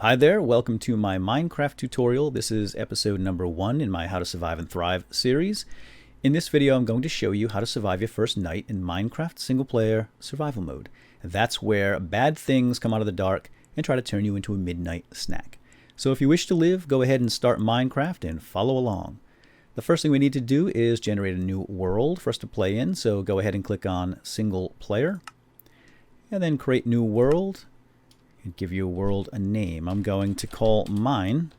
Hi there, welcome to my Minecraft tutorial. This is episode number 1 in my How to Survive and Thrive series. In this video I'm going to show you how to survive your first night in Minecraft single player survival mode. That's where bad things come out of the dark and try to turn you into a midnight snack. So if you wish to live, go ahead and start Minecraft and follow along. The first thing we need to do is generate a new world for us to play in, so go ahead and click on single player and then create new world. And give your world a name. I'm going to call mine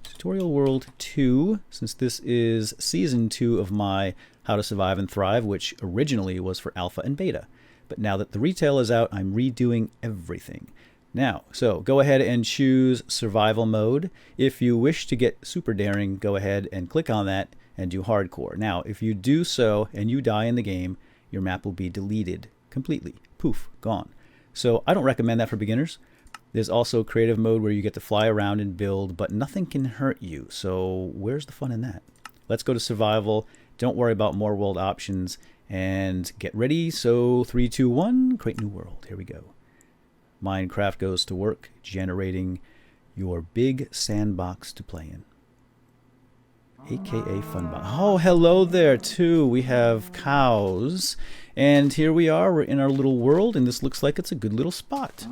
Tutorial World 2, since this is Season 2 of my How to Survive and Thrive, which originally was for Alpha and Beta. But now that the retail is out, I'm redoing everything. Now, so go ahead and choose Survival Mode. If you wish to get super daring, go ahead and click on that and do Hardcore. Now, if you do so and you die in the game, your map will be deleted completely. Poof, gone. So I don't recommend that for beginners. There's also creative mode where you get to fly around and build, but nothing can hurt you. So where's the fun in that? Let's go to survival. Don't worry about more world options and get ready. So 3, 2, 1, create new world. Here we go. Minecraft goes to work generating your big sandbox to play in, aka Funbox. Oh, hello there too. We have cows, and here we are. We're in our little world, and this looks like it's a good little spot.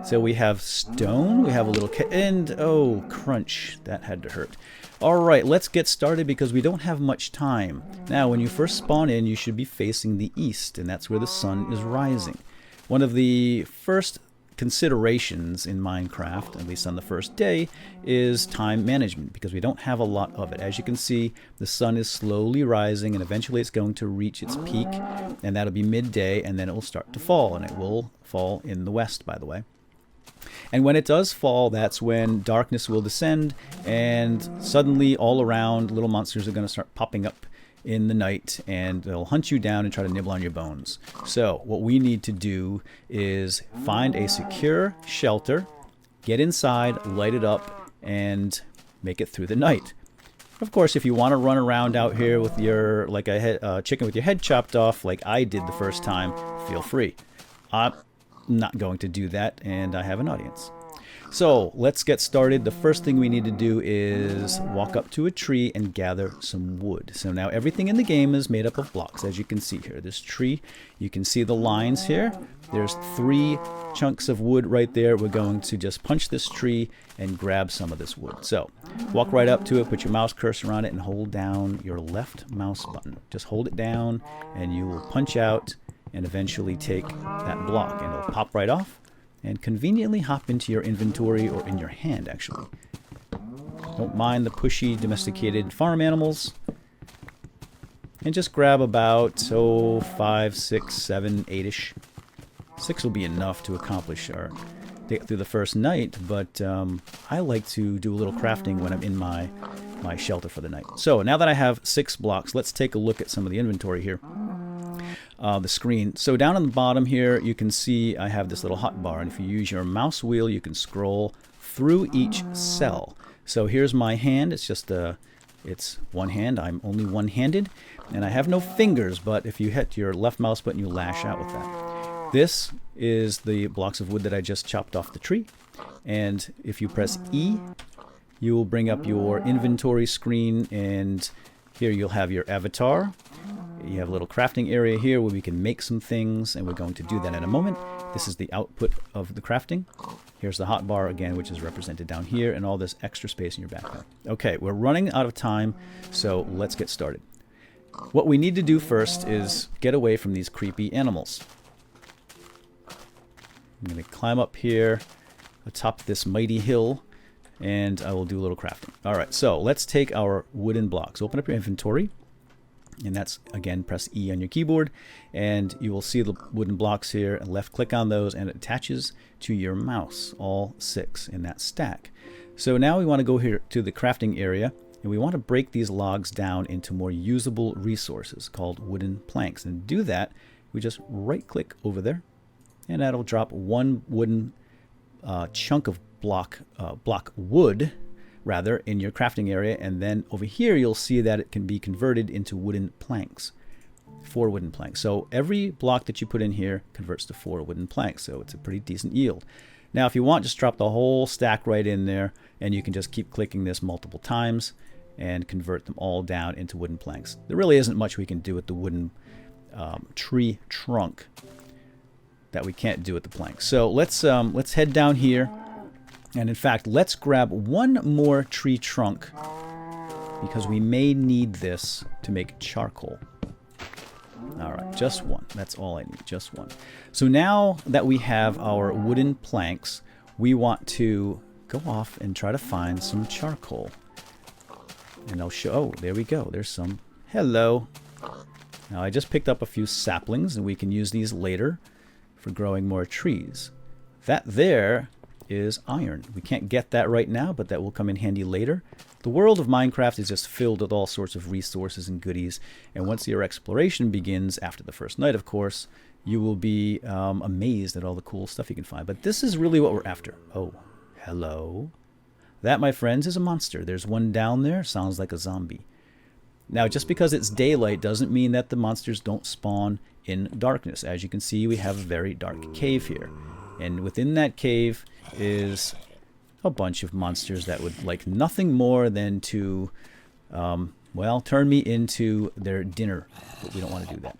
So we have stone, we have a little and oh, crunch, that had to hurt. All right, let's get started because we don't have much time. Now, when you first spawn in, you should be facing the east, and that's where the sun is rising. One of the first considerations in Minecraft, at least on the first day, is time management, because we don't have a lot of it. As you can see, the sun is slowly rising and eventually it's going to reach its peak, and that'll be midday, and then it will start to fall, and it will fall in the west, by the way. And when it does fall, that's when darkness will descend, and suddenly all around little monsters are going to start popping up in the night, and they'll hunt you down and try to nibble on your bones. So what we need to do is find a secure shelter, get inside, light it up, and make it through the night. Of course, if you want to run around out here with your like a chicken with your head chopped off like I did the first time, feel free. I'm not going to do that, and I have an audience. So let's get started. The first thing we need to do is walk up to a tree and gather some wood. So now everything in the game is made up of blocks, as you can see here. This tree, you can see the lines here. There's 3 chunks of wood right there. We're going to just punch this tree and grab some of this wood. So walk right up to it, put your mouse cursor on it, and hold down your left mouse button. Just hold it down and you will punch out and eventually take that block, and it'll pop right off and conveniently hop into your inventory, or in your hand actually. Don't mind the pushy domesticated farm animals, and just grab about 5, 6, 7, 8ish. 6 will be enough to accomplish our get through the first night, but I like to do a little crafting when I'm in my shelter for the night. So now that I have 6 blocks, let's take a look at some of the inventory here. The screen. So down on the bottom here, you can see I have this little hotbar, and if you use your mouse wheel, you can scroll through each cell. So here's my hand. It's just it's one hand. I'm only one-handed, and I have no fingers, but if you hit your left mouse button, you lash out with that. This is the blocks of wood that I just chopped off the tree, and if you press E, you will bring up your inventory screen, and here you'll have your avatar. You have a little crafting area here where we can make some things, and we're going to do that in a moment. This is the output of the crafting. Here's the hotbar again, which is represented down here, and all this extra space in your backpack. Okay, we're running out of time, so let's get started. What we need to do first is get away from these creepy animals. I'm going to climb up here atop this mighty hill, and I will do a little crafting. All right, so let's take our wooden blocks. Open up your inventory. And that's, again, press E on your keyboard, and you will see the wooden blocks here, and left click on those, and it attaches to your mouse, all 6 in that stack. So now we want to go here to the crafting area, and we want to break these logs down into more usable resources called wooden planks. And to do that, we just right click over there, and that'll drop 1 wooden chunk of block wood rather in your crafting area, and then over here you'll see that it can be converted into wooden planks, 4 wooden planks. So every block that you put in here converts to 4 wooden planks, so it's a pretty decent yield. Now, if you want, just drop the whole stack right in there, and you can just keep clicking this multiple times and convert them all down into wooden planks. There really isn't much we can do with the wooden tree trunk that we can't do with the planks. So let's head down here, and in fact, let's grab one more tree trunk because we may need this to make charcoal. All right, just one. That's all I need, just one. So now that we have our wooden planks, we want to go off and try to find some charcoal. And I'll show, oh, there we go. There's some. Hello. Now I just picked up a few saplings, and we can use these later for growing more trees. That there is iron. We can't get that right now, but that will come in handy later. The world of Minecraft is just filled with all sorts of resources and goodies, and once your exploration begins, after the first night of course, you will be amazed at all the cool stuff you can find. But this is really what we're after. Oh, hello. That, my friends, is a monster. There's one down there. Sounds like a zombie. Now, just because it's daylight doesn't mean that the monsters don't spawn in darkness. As you can see, we have a very dark cave here. And within that cave is a bunch of monsters that would like nothing more than to, well, turn me into their dinner. But we don't want to do that.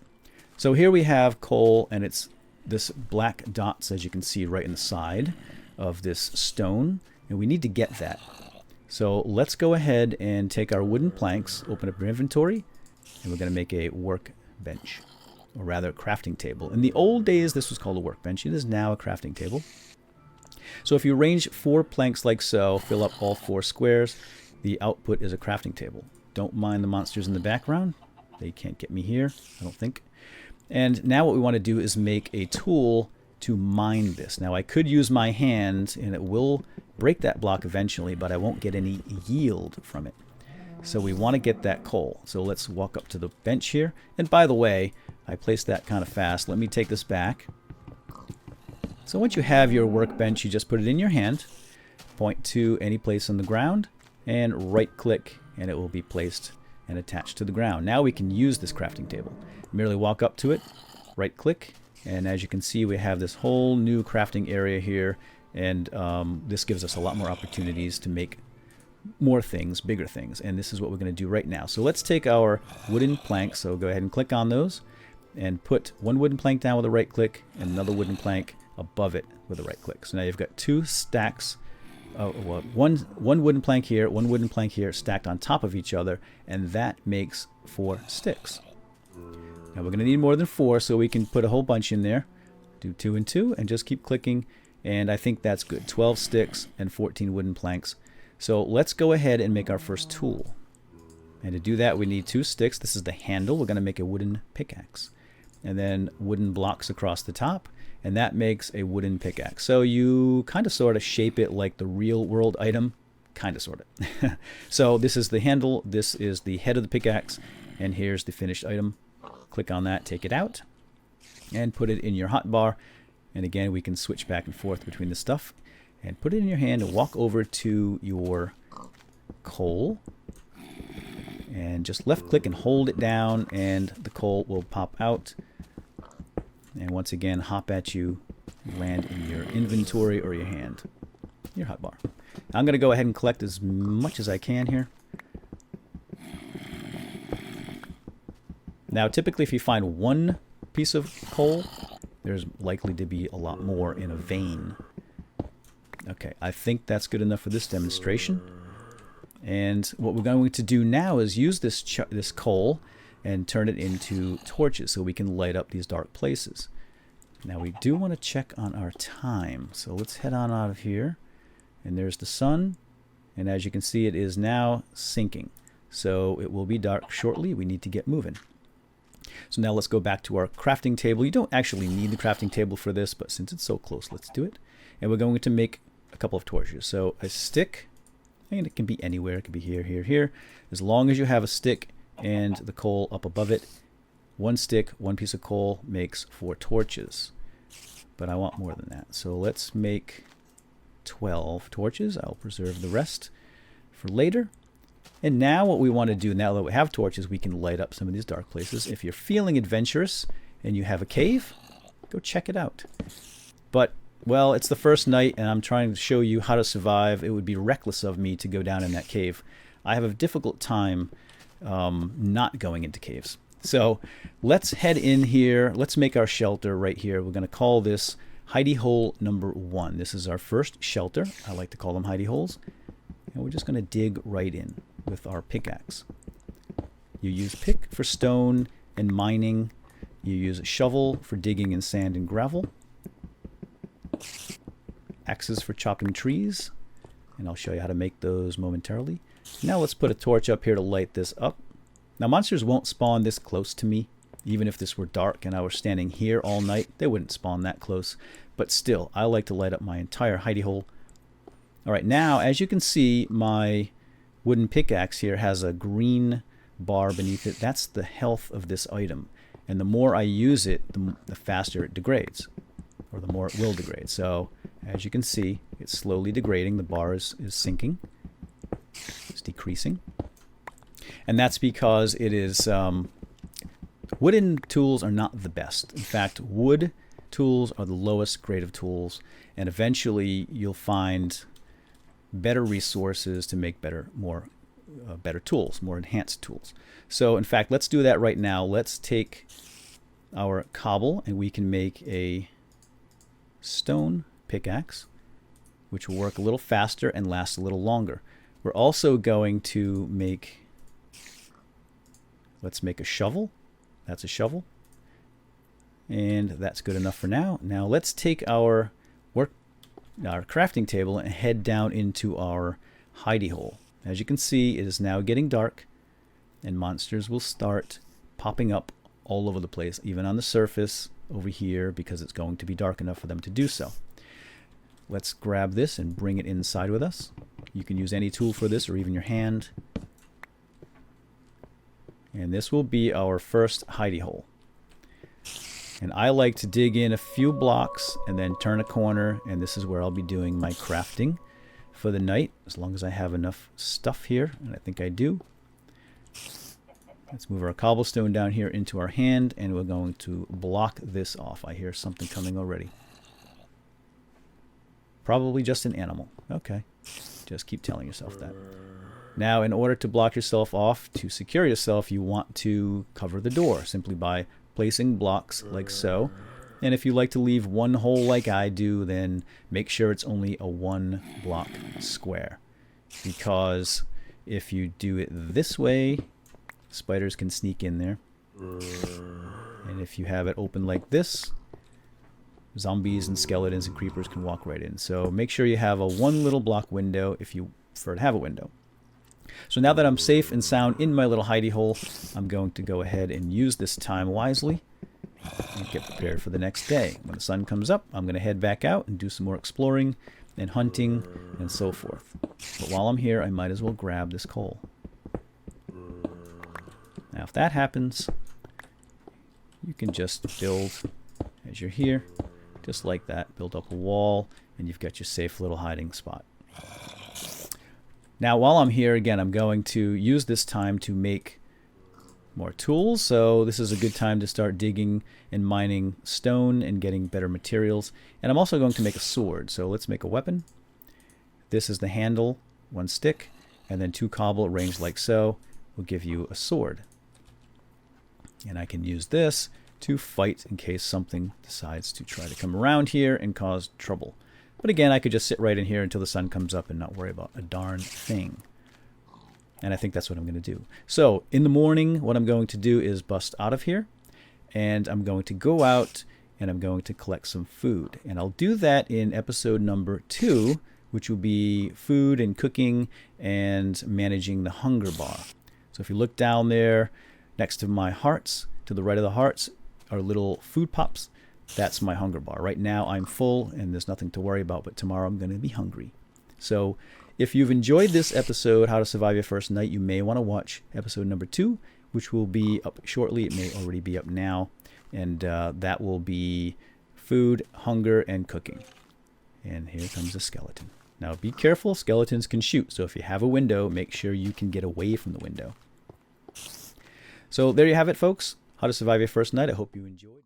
So here we have coal, and it's this black dots, as you can see right in the side of this stone. And we need to get that. So let's go ahead and take our wooden planks, open up our inventory, and we're going to make a workbench, or rather a crafting table. In the old days, this was called a workbench. It is now a crafting table. So if you arrange 4 planks like so, fill up all 4 squares, the output is a crafting table. Don't mind the monsters in the background. They can't get me here, I don't think. And now what we want to do is make a tool to mine this. Now I could use my hand, and it will break that block eventually, but I won't get any yield from it. So we want to get that coal. So let's walk up to the bench here. And by the way, I placed that kind of fast. Let me take this back. So once you have your workbench, you just put it in your hand, point to any place on the ground, and right click, and it will be placed and attached to the ground. Now we can use this crafting table. Merely walk up to it, right click, and as you can see, we have this whole new crafting area here, and this gives us a lot more opportunities to make more things, bigger things, and this is what we're going to do right now. So let's take our wooden planks, so go ahead and click on those, and put one wooden plank down with a right click, and another wooden plank above it with a right click. So now you've got 2 stacks, well, one wooden plank here, one wooden plank here, stacked on top of each other, and that makes 4 sticks. Now we're going to need more than 4, so we can put a whole bunch in there. Do 2 and 2, and just keep clicking, and I think that's good. 12 sticks and 14 wooden planks. So let's go ahead and make our first tool. And to do that, we need 2 sticks. This is the handle. We're going to make a wooden pickaxe. And then wooden blocks across the top, and that makes a wooden pickaxe. So you kind of sort of shape it like the real world item, kind of sort of. So this is the handle, this is the head of the pickaxe, and here's the finished item. Click on that, take it out, and put it in your hotbar. And again, we can switch back and forth between the stuff, and put it in your hand and walk over to your coal, and just left click and hold it down, and the coal will pop out. And once again, hop at you, land in your inventory or your hand, your hotbar. I'm going to go ahead and collect as much as I can here. Now, typically, if you find one piece of coal, there's likely to be a lot more in a vein. Okay, I think that's good enough for this demonstration. And what we're going to do now is use this coal and turn it into torches so we can light up these dark places. Now we do want to check on our time, so let's head on out of here. And there's the sun, and as you can see, it is now sinking. So it will be dark shortly. We need to get moving. So now let's go back to our crafting table. You don't actually need the crafting table for this, but since it's so close, let's do it. And we're going to make a couple of torches. So a stick, and it can be anywhere. It can be here, here, here. As long as you have a stick and the coal up above it. 1 stick, 1 piece of coal makes 4 torches. But I want more than that. So let's make 12 torches. I'll preserve the rest for later. And now what we want to do, now that we have torches, we can light up some of these dark places. If you're feeling adventurous and you have a cave, go check it out. But Well, it's the first night, and I'm trying to show you how to survive. It would be reckless of me to go down in that cave. I have a difficult time not going into caves. So let's head in here. Let's make our shelter right here. We're going to call this hidey hole number 1. This is our first shelter. I like to call them hidey holes. And we're just going to dig right in with our pickaxe. You use pick for stone and mining. You use a shovel for digging in sand and gravel. Axes for chopping trees. And I'll show you how to make those momentarily. Now let's put a torch up here to light this up. Now monsters won't spawn this close to me. Even if this were dark and I were standing here all night, they wouldn't spawn that close. But still, I like to light up my entire hidey hole. Alright, now as you can see, my wooden pickaxe here has a green bar beneath it. That's the health of this item. And the more I use it, the faster it degrades. Or the more it will degrade. So, as you can see, it's slowly degrading. The bar is sinking. It's decreasing. And that's because it is... wooden tools are not the best. In fact, wood tools are the lowest grade of tools. And eventually, you'll find better resources to make better tools, more enhanced tools. So, in fact, let's do that right now. Let's take our cobble, and we can make a stone pickaxe, which will work a little faster and last a little longer. We're also going to make, let's make a shovel. That's a shovel. And that's good enough for now. Now let's take our crafting table and head down into our hidey hole. As you can see, it is now getting dark, and monsters will start popping up all over the place, even on the surface over here, because it's going to be dark enough for them to do so. Let's grab this and bring it inside with us. You can use any tool for this, or even your hand. And this will be our first hidey hole. And I like to dig in a few blocks and then turn a corner, and this is where I'll be doing my crafting for the night, as long as I have enough stuff here, and I think I do. Let's move our cobblestone down here into our hand, and we're going to block this off. I hear something coming already. Probably just an animal. Okay. Just keep telling yourself that. Now, in order to block yourself off, to secure yourself, you want to cover the door simply by placing blocks like so. And if you like to leave one hole like I do, then make sure it's only a 1 block square. Because if you do it this way, spiders can sneak in there. And if you have it open like this, zombies and skeletons and creepers can walk right in. So make sure you have a 1 little block window if you prefer to have a window. So now that I'm safe and sound in my little hidey hole, I'm going to go ahead and use this time wisely and get prepared for the next day. When the sun comes up, I'm going to head back out and do some more exploring and hunting and so forth. But while I'm here, I might as well grab this coal. Now if that happens, you can just build, as you're here, just like that, build up a wall, and you've got your safe little hiding spot. Now while I'm here, again, I'm going to use this time to make more tools. So this is a good time to start digging and mining stone and getting better materials. And I'm also going to make a sword. So let's make a weapon. This is the handle, 1 stick, and then 2 cobble arranged like so will give you a sword. And I can use this to fight in case something decides to try to come around here and cause trouble. But again, I could just sit right in here until the sun comes up and not worry about a darn thing. And I think that's what I'm going to do. So in the morning, what I'm going to do is bust out of here. And I'm going to go out and I'm going to collect some food. And I'll do that in episode number 2, which will be food and cooking and managing the hunger bar. So if you look down there next to my hearts, to the right of the hearts are little food pops. That's my hunger bar. Right now I'm full and there's nothing to worry about, but tomorrow I'm going to be hungry. So if you've enjoyed this episode, How to Survive Your First Night, you may want to watch episode number 2, which will be up shortly. It may already be up now. And that will be food, hunger, and cooking. And here comes a skeleton. Now be careful, skeletons can shoot. So if you have a window, make sure you can get away from the window. So there you have it, folks. How to Survive Your First Night. I hope you enjoyed.